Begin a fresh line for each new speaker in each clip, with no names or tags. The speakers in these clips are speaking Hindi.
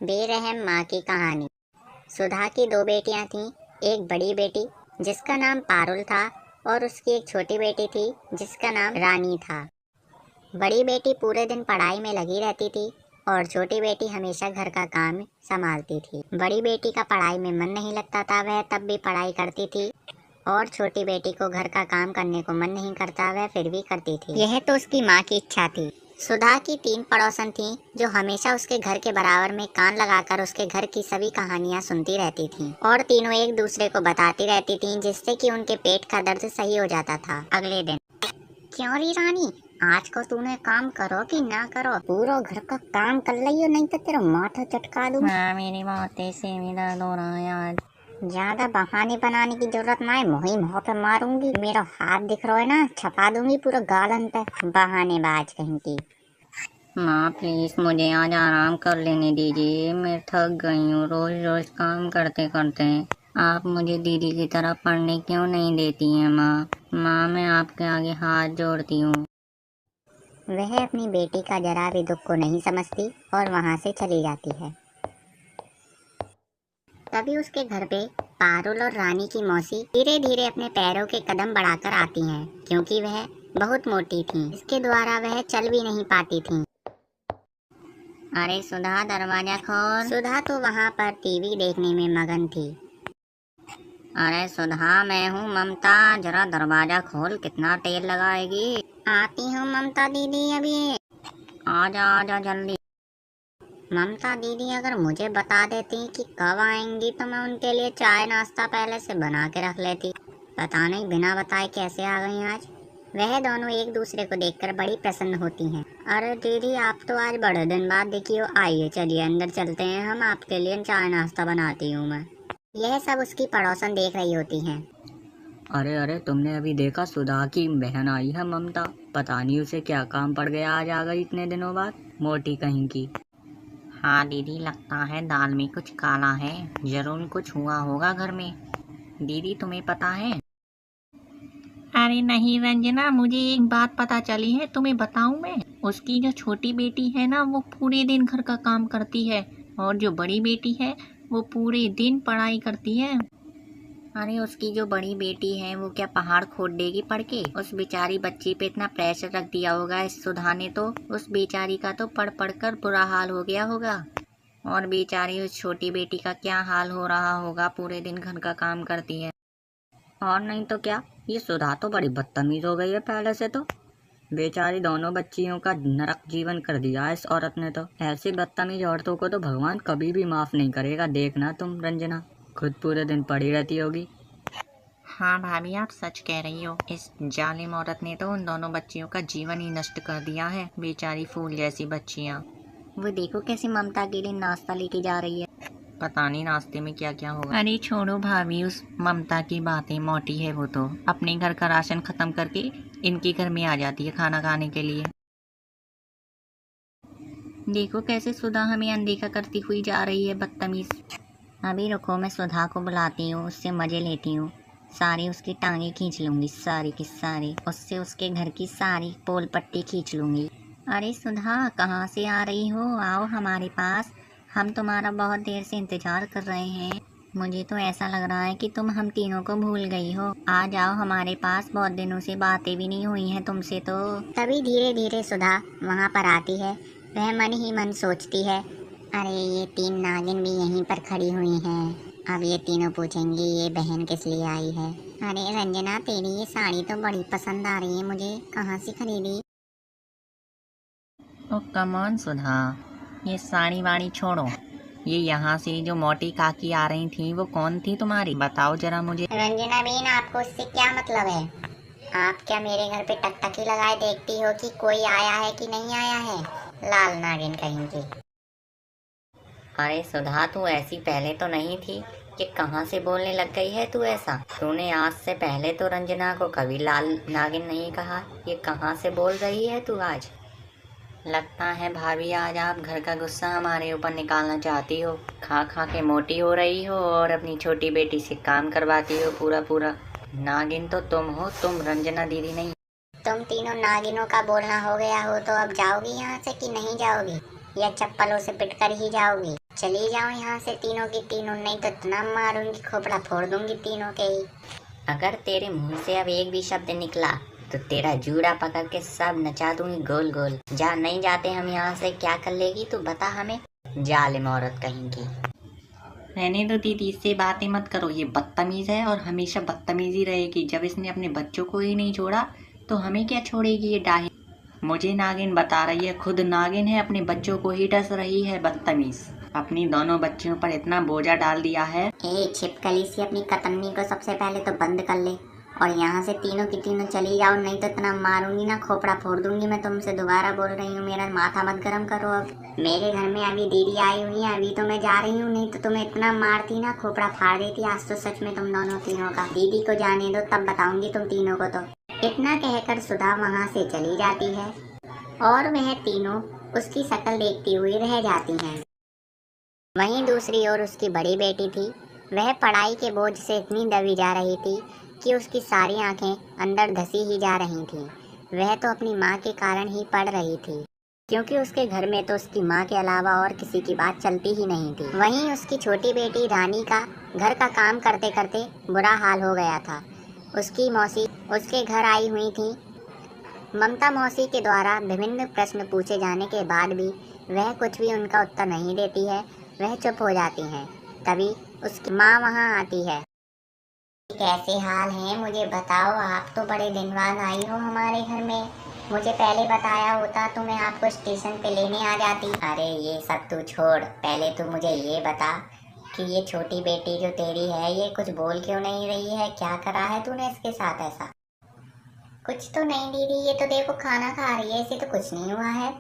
बेरहम माँ की कहानी। सुधा की दो बेटियां थीं। एक बड़ी बेटी जिसका नाम पारुल था और उसकी एक छोटी बेटी थी जिसका नाम रानी था। बड़ी बेटी पूरे दिन पढ़ाई में लगी रहती थी और छोटी बेटी हमेशा घर का काम संभालती थी। बड़ी बेटी का पढ़ाई में मन नहीं लगता था, वह तब भी पढ़ाई करती थी और छोटी बेटी को घर का काम करने को मन नहीं करता, वह फिर भी करती थी। यह तो उसकी माँ की इच्छा थी। सुधा की 3 पड़ोसन थीं जो हमेशा उसके घर के बराबर में कान लगाकर उसके घर की सभी कहानियां सुनती रहती थीं और तीनों एक दूसरे को बताती रहती थीं, जिससे कि उनके पेट का दर्द सही हो जाता था। अगले दिन, क्यों री रानी, आज को तूने काम करो कि ना करो, पूरा घर का काम कर लियो, नहीं तो तेरा माथा चटका दूं।
हाँ, मेरी माथे से भी दर्द हो रहा है आज।
ज्यादा बहाने बनाने की जरूरत ना है, मुँह ही मुँह पे मारूंगी। मेरा हाथ दिख रहा है ना, छपा दूंगी पूरा गालन पे। बहानेबाज कहीं की।
माँ प्लीज मुझे आज आराम कर लेने दीजिए, मैं थक गई हूँ रोज रोज काम करते करते। आप मुझे दीदी की तरह पढ़ने क्यों नहीं देती हैं माँ? माँ मैं आपके आगे हाथ जोड़ती हूँ।
वह अपनी बेटी का जरा भी दुख को नहीं समझती और वहाँ से चली जाती है। तभी उसके घर पे पारुल और रानी की मौसी धीरे धीरे अपने पैरों के कदम बढ़ाकर आती हैं, क्योंकि वह बहुत मोटी थीं, इसके द्वारा वह चल भी नहीं पाती थीं।
अरे सुधा, दरवाजा खोल।
सुधा तो वहाँ पर टीवी देखने में मगन थी।
अरे सुधा, मैं हूँ ममता, जरा दरवाजा खोल, कितना तेल लगाएगी?
आती हूँ ममता दीदी अभी।
आजा आजा जल्दी।
ममता दीदी अगर मुझे बता देती कि कब आएंगी तो मैं उनके लिए चाय नाश्ता पहले से बना के रख लेती। पता नहीं बिना बताए कैसे आ गई आज। वह दोनों एक दूसरे को देखकर बड़ी प्रसन्न होती हैं। अरे दीदी, आप तो आज बड़े दिन बाद दिखी हो, आइए चलिए अंदर चलते हैं, हम आपके लिए चाय नाश्ता बनाती हूँ मैं। यह सब उसकी पड़ोसन देख रही होती हैं।
अरे अरे, तुमने अभी देखा सुधा की बहन आई है ममता? पता नहीं उसे क्या काम पड़ गया, आज आ गई इतने दिनों बाद, मोटी कहीं की।
हाँ दीदी, लगता है दाल में कुछ काला है, जरूर कुछ हुआ होगा घर में। दीदी तुम्हें पता है? अरे नहीं रंजना, मुझे एक बात पता चली है, तुम्हें बताऊं मैं? उसकी जो छोटी बेटी है ना, वो पूरे दिन घर का काम करती है और जो बड़ी बेटी है वो पूरे दिन पढ़ाई करती है। अरे उसकी जो बड़ी बेटी है वो क्या पहाड़ खोद देगी पढ़ के? उस बेचारी बच्ची पे इतना प्रेशर रख दिया होगा इस सुधा ने, तो उस बेचारी का तो पढ़ पढ़ कर बुरा हाल हो गया होगा। और बेचारी उस छोटी बेटी का क्या हाल हो रहा होगा, पूरे दिन घर का काम करती है।
और नहीं तो क्या, ये सुधा तो बड़ी बदतमीज हो गई है पहले से तो। बेचारी दोनों बच्चियों का नरक जीवन कर दिया इस औरत ने तो। ऐसी बदतमीज औरतों को तो भगवान कभी भी माफ नहीं करेगा। देखना तुम रंजना, खुद पूरे दिन पड़ी रहती होगी।
हाँ भाभी, आप सच कह रही हो, इस जालिम औरत ने तो उन दोनों बच्चियों का जीवन ही नष्ट कर दिया है। बेचारी फूल जैसी बच्चियाँ।
वो देखो कैसे ममता के लिए नाश्ता लेके जा रही है।
पता नहीं नाश्ते में क्या क्या होगा। अरे छोड़ो भाभी, उस ममता की बातें, मोटी है वो तो अपने घर का राशन खत्म करके इनके घर में आ जाती है खाना खाने के लिए। देखो कैसे सुधा हमें अनदेखा करती हुई जा रही है, बदतमीज।
अभी रुको, मैं सुधा को बुलाती हूँ, उससे मजे लेती हूँ। सारी उसकी टांगे खींच लूंगी, सारी की सारी। उससे उसके घर की सारी पोल पट्टी खींच लूंगी। अरे सुधा, कहाँ से आ रही हो? आओ हमारे पास, हम तुम्हारा बहुत देर से इंतजार कर रहे हैं। मुझे तो ऐसा लग रहा है कि तुम हम तीनों को भूल गई हो। आ जाओ हमारे पास, बहुत दिनों से बातें भी नहीं हुई हैं तुमसे तो। तभी धीरे धीरे सुधा वहाँ पर आती है। वह मन ही मन सोचती है, अरे ये 3 नागिन भी यहीं पर खड़ी हुई हैं। अब ये तीनों पूछेंगी ये बहन किस लिए आई है। अरे रंजना, तेरी ये साड़ी तो बड़ी पसंद आ रही है मुझे, कहाँ से खरीदी?
ओ कम ऑन सुधा, ये साड़ी वाड़ी छोड़ो। ये यहाँ से जो मोटी काकी आ रही थी वो कौन थी तुम्हारी? बताओ जरा मुझे।
रंजना बेन, आपको इससे क्या मतलब है? आप क्या मेरे घर पे टकटकी लगाए देखती हो कि कोई आया है कि नहीं आया है? लाल नागिन कहीं की।
अरे सुधा, तू ऐसी पहले तो नहीं थी, कि कहाँ से बोलने लग गई है तू ऐसा? तूने आज से पहले तो रंजना को कभी लाल नागिन नहीं कहा, ये कहाँ से बोल रही है तू आज? लगता है भाभी आज आप घर का गुस्सा हमारे ऊपर निकालना चाहती हो। खा खा के मोटी हो रही हो और अपनी छोटी बेटी से काम करवाती हो पूरा पूरा। नागिन तो तुम हो, तुम रंजना दीदी नहीं।
तुम तीनों नागिनों का बोलना हो गया हो तो अब जाओगी यहाँ से कि नहीं जाओगी, या चप्पलों से पिटकर ही जाओगी? चली जाओ यहाँ से तीनों की तीनों, नहीं तो इतना मारूंगी खोपड़ा फोड़ दूंगी तीनों के ही।
अगर तेरे मुंह से अब एक भी शब्द निकला तो तेरा जूड़ा पकड़ के सब नचा दूंगी गोल गोल। जा, नहीं जाते हम यहाँ से, क्या कर लेगी तू बता हमें, जालिम औरत कहीं की। रहने दो दीदी, इससे बातें मत करो, ये बदतमीज है और हमेशा बदतमीजी रहेगी। जब इसने अपने बच्चों को ही नहीं छोड़ा तो हमें क्या छोड़ेगी ये डाहे। मुझे नागिन बता रही है, खुद नागिन है, अपने बच्चों को ही डस रही है, बदतमीज। अपनी दोनों बच्चियों पर इतना बोझा डाल दिया है।
छिपकली सी अपनी कतरनी को सबसे पहले तो बंद कर ले और यहाँ से तीनों की तीनों चली जाओ, नहीं तो इतना मारूंगी ना खोपड़ा फोड़ दूंगी। मैं तुमसे दोबारा बोल रही हूँ, मेरा माथा मत गरम करो। अब मेरे घर में अभी दीदी आई हुई है, अभी तो मैं जा रही हूँ, नहीं तो तुम्हें इतना मारती ना खोपड़ा फाड़ देती आज तो सच में तुम दोनों तीनों का। दीदी को जाने दो, तब बताऊंगी तुम तीनों को। तो इतना कहकर सुधा वहाँ से चली जाती है और वह तीनों उसकी शक्ल देखती हुई रह जाती हैं। वहीं दूसरी ओर उसकी बड़ी बेटी थी, वह पढ़ाई के बोझ से इतनी दबी जा रही थी कि उसकी सारी आंखें अंदर धसी ही जा रही थीं। वह तो अपनी माँ के कारण ही पढ़ रही थी, क्योंकि उसके घर में तो उसकी माँ के अलावा और किसी की बात चलती ही नहीं थी। वहीं उसकी छोटी बेटी रानी का घर का काम करते करते बुरा हाल हो गया था। उसकी मौसी उसके घर आई हुई थी। ममता मौसी के द्वारा विभिन्न प्रश्न पूछे जाने के बाद भी वह कुछ भी उनका उत्तर नहीं देती है, वह चुप हो जाती हैं। तभी उसकी माँ वहाँ आती है। कैसे हाल है मुझे बताओ, आप तो बड़े दिन बाद आई हो हमारे घर में, मुझे पहले बताया होता तो मैं आपको स्टेशन पे लेने आ जाती। अरे ये सब तू छोड़, पहले तू मुझे ये बता कि ये छोटी बेटी जो तेरी है ये कुछ बोल क्यों नहीं रही है, क्या करा है तूने इसके साथ ऐसा? कुछ तो नहीं दीदी, ये तो देखो खाना खा रही है, इसे तो कुछ नहीं हुआ है।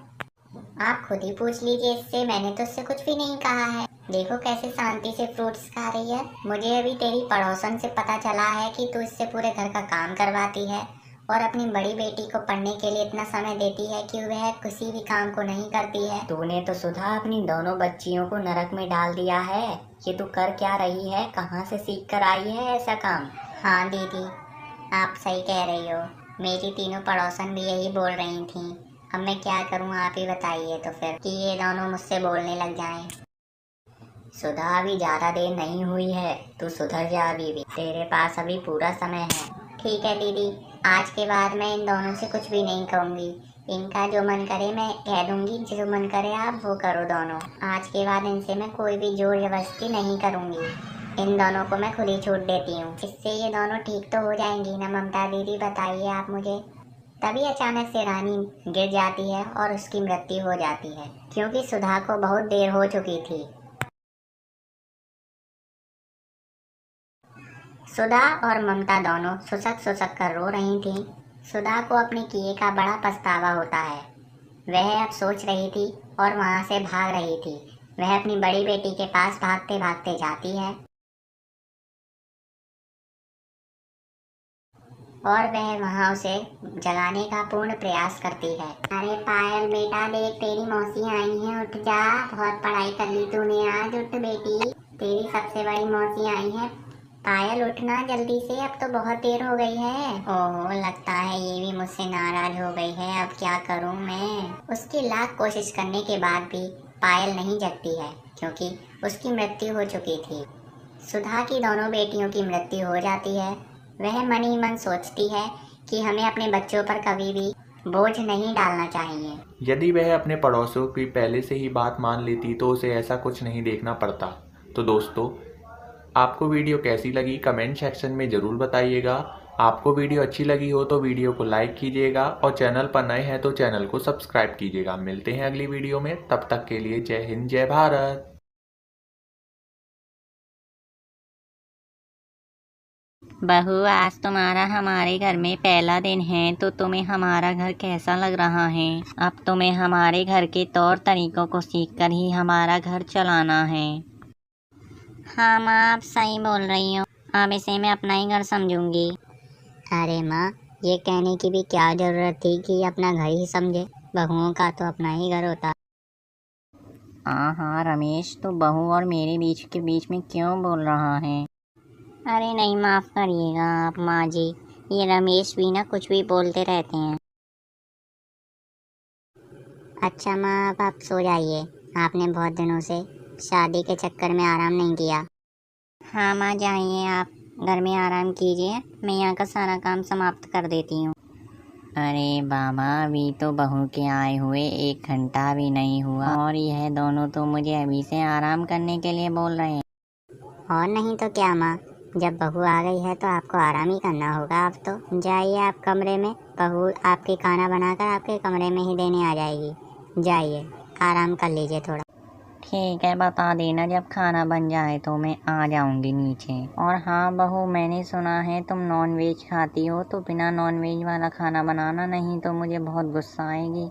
आप खुद ही पूछ लीजिए इससे, मैंने तो इससे कुछ भी नहीं कहा है। देखो कैसे शांति से फ्रूट्स खा रही है। मुझे अभी तेरी पड़ोसन से पता चला है कि तू इससे पूरे घर का काम करवाती है और अपनी बड़ी बेटी को पढ़ने के लिए इतना समय देती है कि वह किसी भी काम को नहीं करती है। तूने तो सुधा अपनी दोनों बच्चियों को नरक में डाल दिया है। ये तू कर क्या रही है, कहाँ से सीख कर आई है ऐसा काम? हाँ दीदी, आप सही कह रही हो, मेरी तीनों पड़ोसन भी यही बोल रही थी। अब मैं क्या करूं, आप ही बताइए तो फिर, कि ये दोनों मुझसे बोलने लग जाएं। सुधा अभी ज्यादा देर नहीं हुई है, तू सुधर जा अभी भी, तेरे पास अभी पूरा समय है। ठीक है दीदी, आज के बाद मैं इन दोनों से कुछ भी नहीं कहूँगी, इनका जो मन करे मैं कह दूंगी, जो मन करे आप वो करो दोनों। आज के बाद इनसे मैं कोई भी जोर जबरदस्ती नहीं करूँगी, इन दोनों को मैं खुद ही छूट देती हूँ। इससे ये दोनों ठीक तो हो जाएंगी ना ममता दीदी, बताइए आप मुझे। तभी अचानक से रानी गिर जाती है और उसकी मृत्यु हो जाती है, क्योंकि सुधा को बहुत देर हो चुकी थी। सुधा और ममता दोनों सुसक सुसक कर रो रही थीं। सुधा को अपने किए का बड़ा पछतावा होता है। वह अब सोच रही थी और वहाँ से भाग रही थी। वह अपनी बड़ी बेटी के पास भागते भागते जाती है और वह वहाँ उसे जगाने का पूर्ण प्रयास करती है। अरे पायल बेटा देख, तेरी मौसी आई है, उठ जा, बहुत पढ़ाई कर ली तूने आज, उठ बेटी, तेरी सबसे बड़ी मौसी आई है। पायल उठना जल्दी से, अब तो बहुत देर हो गई है। ओहो, लगता है ये भी मुझसे नाराज हो गई है, अब क्या करूं मैं? उसकी लाख कोशिश करने के बाद भी पायल नहीं जगती है, क्योंकि उसकी मृत्यु हो चुकी थी। सुधा की दोनों बेटियों की मृत्यु हो जाती है। वह मन ही मन सोचती है कि हमें अपने बच्चों पर कभी भी बोझ नहीं डालना चाहिए।
यदि वह अपने पड़ोसियों की पहले से ही बात मान लेती तो उसे ऐसा कुछ नहीं देखना पड़ता। तो दोस्तों, आपको वीडियो कैसी लगी कमेंट सेक्शन में ज़रूर बताइएगा। आपको वीडियो अच्छी लगी हो तो वीडियो को लाइक कीजिएगा और चैनल पर नए हैं तो चैनल को सब्सक्राइब कीजिएगा। मिलते हैं अगली वीडियो में, तब तक के लिए जय हिंद जय भारत।
बहू, आज तुम्हारा हमारे घर में पहला दिन है, तो तुम्हें हमारा घर कैसा लग रहा है? अब तुम्हें हमारे घर के तौर तरीकों को सीखकर ही हमारा घर चलाना है।
हाँ माँ, आप सही बोल रही हो, अब इसे मैं अपना ही घर समझूंगी। अरे माँ, ये कहने की भी क्या जरूरत थी कि अपना घर ही समझे, बहुओं का तो अपना ही घर होता।
हाँ हाँ रमेश, तो बहू और मेरे बीच के बीच में क्यों बोल रहा है?
अरे नहीं, माफ़ करिएगा आप माँ जी, ये रमेश भी ना कुछ भी बोलते रहते हैं। अच्छा माँ, अब आप सो जाइए, आपने बहुत दिनों से शादी के चक्कर में आराम नहीं किया। हाँ माँ, जाइए आप घर में आराम कीजिए, मैं यहाँ का सारा काम समाप्त कर देती हूँ।
अरे बाबा, अभी तो बहू के आए हुए 1 घंटा भी नहीं हुआ और यह दोनों तो मुझे अभी से आराम करने के लिए बोल रहे हैं।
और नहीं तो क्या माँ, जब बहू आ गई है तो आपको आराम ही करना होगा। अब तो जाइए आप कमरे में, बहू आपके खाना बनाकर आपके कमरे में ही देने आ जाएगी। जाइए आराम कर लीजिए थोड़ा।
ठीक है, बता देना जब खाना बन जाए तो मैं आ जाऊंगी नीचे। और हाँ बहू, मैंने सुना है तुम नॉन वेज खाती हो, तो बिना नॉन वेज वाला खाना बनाना, नहीं तो मुझे बहुत गुस्सा आएगी।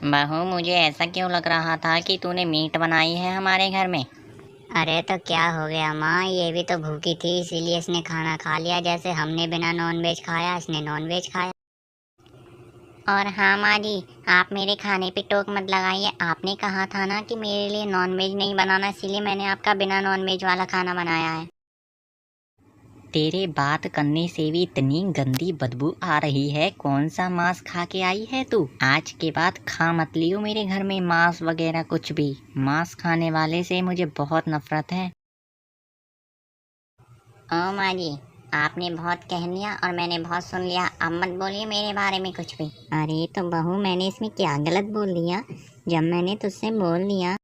बहू, मुझे ऐसा क्यों लग रहा था कि तूने मीट बनाई है हमारे घर में।
अरे तो क्या हो गया माँ, ये भी तो भूखी थी इसीलिए इसने खाना खा लिया। जैसे हमने बिना नॉन वेज खाया, इसने नॉन वेज खाया। और हाँ माँ जी, आप मेरे खाने पे टोक मत लगाइए। आपने कहा था ना कि मेरे लिए नॉन वेज नहीं बनाना, इसीलिए मैंने आपका बिना नॉन वेज वाला खाना बनाया है।
तेरे बात करने से भी इतनी गंदी बदबू आ रही है। कौन सा मांस खा के आई है तू? आज के बाद खा मत लियो मेरे घर में मांस वगैरह कुछ भी। मांस खाने वाले से मुझे बहुत नफरत है।
ओ माँ जी, आपने बहुत कह लिया और मैंने बहुत सुन लिया। अब मत बोलिए मेरे बारे में कुछ भी। अरे तो बहू, मैंने इसमें क्या गलत बोल दिया जब मैंने तुझसे बोल दिया?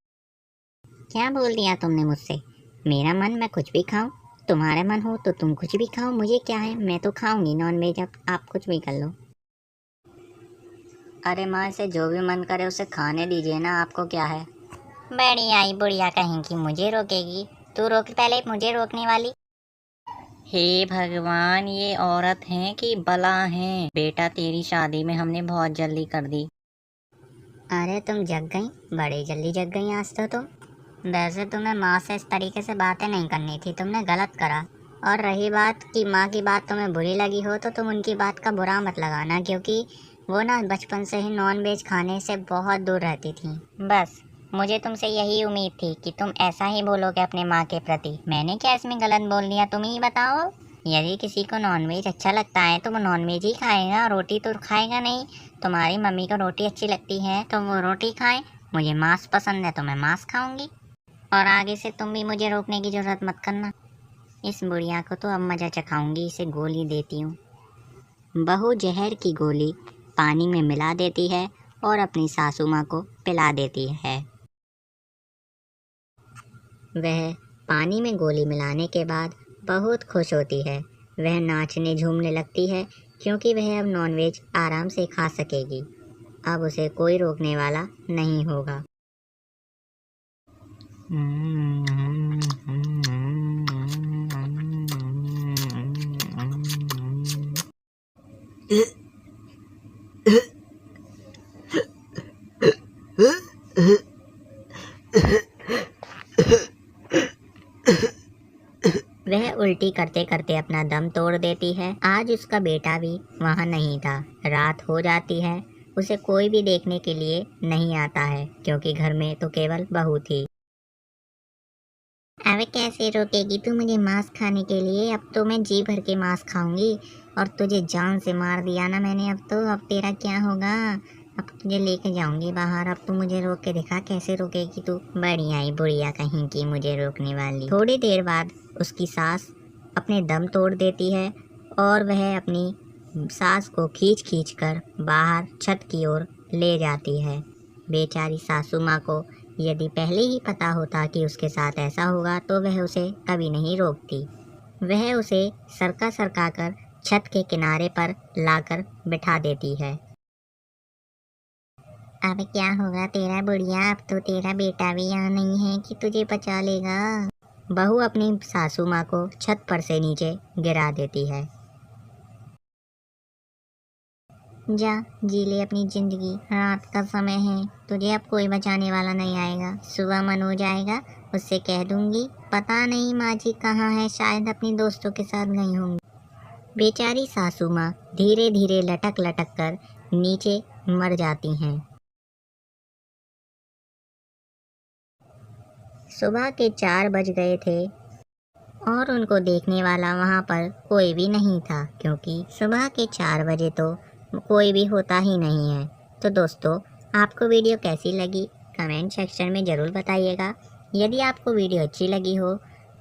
क्या बोल दिया तुमने मुझसे? मेरा मन मैं कुछ भी खाऊं, तुम्हारा मन हो तो तुम कुछ भी खाओ, मुझे क्या है, मैं तो खाऊंगी नॉन वेज। अब आप कुछ भी कर लो। अरे माँ, से जो भी मन करे उसे खाने दीजिए ना, आपको क्या है। बड़ी आई बुढ़िया कहेंगी मुझे रोकेगी। तू रोक पहले, मुझे रोकने वाली।
हे भगवान, ये औरत है कि बला है। बेटा, तेरी शादी में हमने बहुत जल्दी कर दी।
अरे तुम जग गई, बड़ी जल्दी जग गई आज तो तुम। वैसे तुम्हें माँ से इस तरीके से बातें नहीं करनी थी, तुमने गलत करा। और रही बात कि माँ की बात तुम्हें बुरी लगी हो तो तुम उनकी बात का बुरा मत लगाना, क्योंकि वो ना बचपन से ही नॉन वेज खाने से बहुत दूर रहती थी। बस मुझे तुमसे यही उम्मीद थी कि तुम ऐसा ही बोलोगे अपने माँ के प्रति। मैंने क्या इसमें गलत बोल दिया, तुम ही बताओ। यदि किसी को नॉन वेज अच्छा लगता है तो वो नॉन वेज ही खाएगा, रोटी तो खाएगा नहीं। तुम्हारी मम्मी को रोटी अच्छी लगती है तो वो रोटी खाए, मुझे मांस पसंद है तो मैं मांस खाऊंगी। और आगे से तुम भी मुझे रोकने की जरूरत मत करना। इस बुढ़िया को तो अब मजा चखाऊंगी, इसे गोली देती हूँ। बहू जहर की गोली पानी में मिला देती है और अपनी सासू माँ को पिला देती है। वह पानी में गोली मिलाने के बाद बहुत खुश होती है। वह नाचने झूमने लगती है, क्योंकि वह अब नॉनवेज आराम से खा सकेगी। अब उसे कोई रोकने वाला नहीं होगा। वह उल्टी करते करते अपना दम तोड़ देती है। आज उसका बेटा भी वहाँ नहीं था। रात हो जाती है, उसे कोई भी देखने के लिए नहीं आता है, क्योंकि घर में तो केवल बहू थी। अबे कैसे रोकेगी तू मुझे मांस खाने के लिए? अब तो मैं जी भर के मांस खाऊंगी और तुझे जान से मार दिया ना मैंने। अब तेरा क्या होगा? अब तुझे लेके जाऊंगी बाहर। अब तू मुझे रोक के दिखा, कैसे रोकेगी तू? बढ़िया ही बुढ़िया कहीं की मुझे रोकने वाली। थोड़ी देर बाद उसकी सास अपने दम तोड़ देती है और वह अपनी सास को खींच खींच कर बाहर छत की ओर ले जाती है। बेचारी सासू माँ को यदि पहले ही पता होता कि उसके साथ ऐसा होगा तो वह उसे कभी नहीं रोकती। वह उसे सरका सरका कर छत के किनारे पर लाकर बिठा देती है। अब क्या होगा तेरा बुढ़िया? अब तो तेरा बेटा भी यहाँ नहीं है कि तुझे बचा लेगा। बहू अपनी सासू माँ को छत पर से नीचे गिरा देती है। जा जी ले अपनी जिंदगी, रात का समय है, तुझे अब कोई बचाने वाला नहीं आएगा। सुबह मन हो जाएगा, उससे कह दूंगी पता नहीं माँ जी कहाँ है, शायद अपनी दोस्तों के साथ गई होंगी। बेचारी सासू माँ धीरे धीरे लटक लटक कर नीचे मर जाती हैं। सुबह के 4 बज गए थे और उनको देखने वाला वहाँ पर कोई भी नहीं था, क्योंकि सुबह के 4 बजे तो कोई भी होता ही नहीं है। तो दोस्तों, आपको वीडियो कैसी लगी कमेंट सेक्शन में ज़रूर बताइएगा। यदि आपको वीडियो अच्छी लगी हो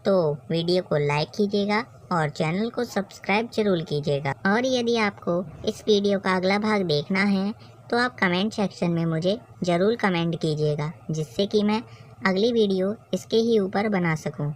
तो वीडियो को लाइक कीजिएगा और चैनल को सब्सक्राइब जरूर कीजिएगा। और यदि आपको इस वीडियो का अगला भाग देखना है तो आप कमेंट सेक्शन में मुझे ज़रूर कमेंट कीजिएगा, जिससे कि मैं अगली वीडियो इसके ही ऊपर बना सकूं।